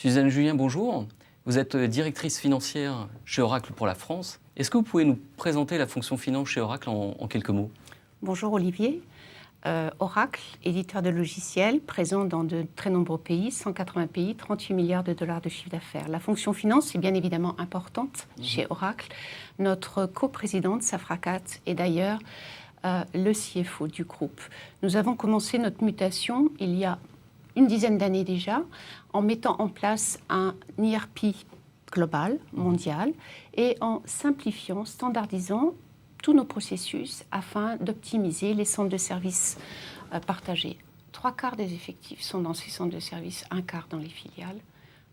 Suzanne Julien, bonjour. Vous êtes directrice financière chez Oracle pour la France. Est-ce que vous pouvez nous présenter la fonction finance chez Oracle en quelques mots? Bonjour Olivier. Oracle, éditeur de logiciels, présent dans de très nombreux pays, 180 pays, 38 milliards de dollars de chiffre d'affaires. La fonction finance est bien évidemment importante chez Oracle. Notre coprésidente, Safra Catz, est d'ailleurs le CFO du groupe. Nous avons commencé notre mutation il y a une dizaine d'années déjà, en mettant en place un ERP global, mondial, et en simplifiant, standardisant tous nos processus afin d'optimiser les centres de services partagés. 3/4 des effectifs sont dans ces centres de services, 1/4 dans les filiales.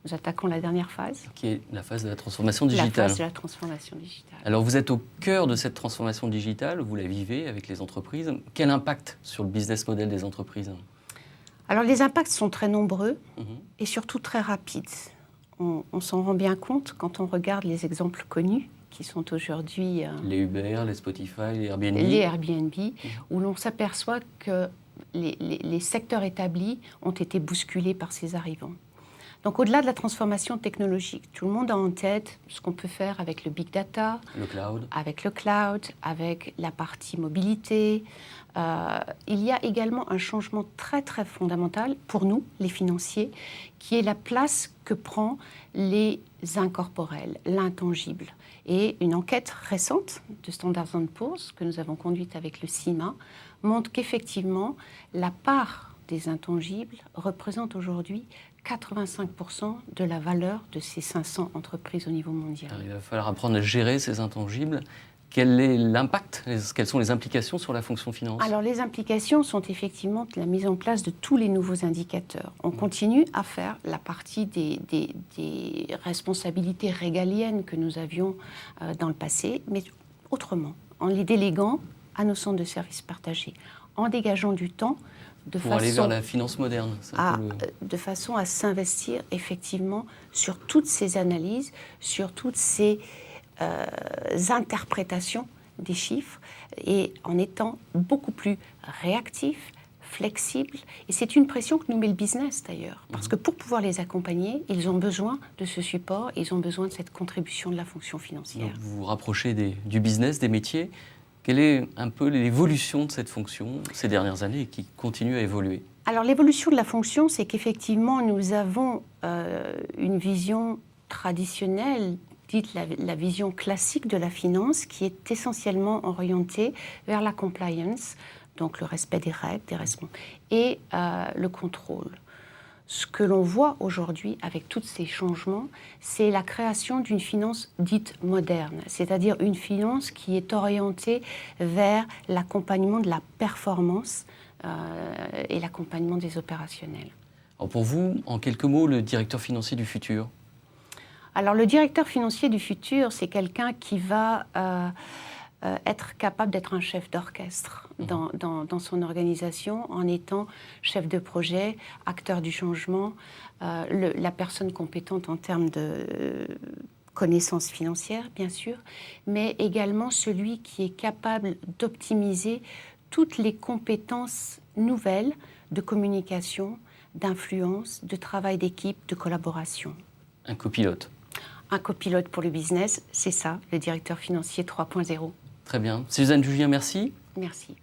Nous attaquons la dernière phase. Qui est la phase de la transformation digitale. La phase de la transformation digitale. Alors vous êtes au cœur de cette transformation digitale, vous la vivez avec les entreprises. Quel impact sur le business model des entreprises? Alors les impacts sont très nombreux et surtout très rapides. On s'en rend bien compte quand on regarde les exemples connus qui sont aujourd'hui... les Uber, les Spotify, les Airbnb. Les Airbnb, où l'on s'aperçoit que les secteurs établis ont été bousculés par ces arrivants. Donc au-delà de la transformation technologique, tout le monde a en tête ce qu'on peut faire avec le big data, avec le cloud, avec la partie mobilité. Il y a également un changement très très fondamental pour nous, les financiers, qui est la place que prend les incorporels, l'intangible. Et une enquête récente de Standard & Poor's que nous avons conduite avec le CIMA montre qu'effectivement la part des intangibles représente aujourd'hui 85% de la valeur de ces 500 entreprises au niveau mondial. Alors, il va falloir apprendre à gérer ces intangibles. Quel est l'impact? Quelles sont les implications sur la fonction finance? Alors les implications sont effectivement la mise en place de tous les nouveaux indicateurs. On continue à faire la partie des responsabilités régaliennes que nous avions dans le passé, mais autrement, en les déléguant à nos centres de services partagés, en dégageant du temps pour aller vers la finance moderne. De façon à s'investir effectivement sur toutes ces analyses, sur toutes ces interprétations des chiffres et en étant beaucoup plus réactif, flexible. Et c'est une pression que nous met le business d'ailleurs. Parce que pour pouvoir les accompagner, ils ont besoin de ce support, ils ont besoin de cette contribution de la fonction financière. Donc vous vous rapprochez du business, des métiers. Quelle est un peu l'évolution de cette fonction ces dernières années et qui continue à évoluer? Alors l'évolution de la fonction, c'est qu'effectivement nous avons une vision traditionnelle, dite la vision classique de la finance, qui est essentiellement orientée vers la compliance, donc le respect des règles, des respects, et le contrôle. Ce que l'on voit aujourd'hui avec tous ces changements, c'est la création d'une finance dite moderne, c'est-à-dire une finance qui est orientée vers l'accompagnement de la performance et l'accompagnement des opérationnels. Alors pour vous, en quelques mots, le directeur financier du futur? Alors le directeur financier du futur, c'est quelqu'un qui va être capable d'être un chef d'orchestre dans son organisation en étant chef de projet, acteur du changement, la personne compétente en termes de connaissances financières, bien sûr, mais également celui qui est capable d'optimiser toutes les compétences nouvelles de communication, d'influence, de travail d'équipe, de collaboration. Un copilote. Un copilote pour le business, c'est ça, le directeur financier 3.0. Très bien. Suzanne Julien, merci. Merci.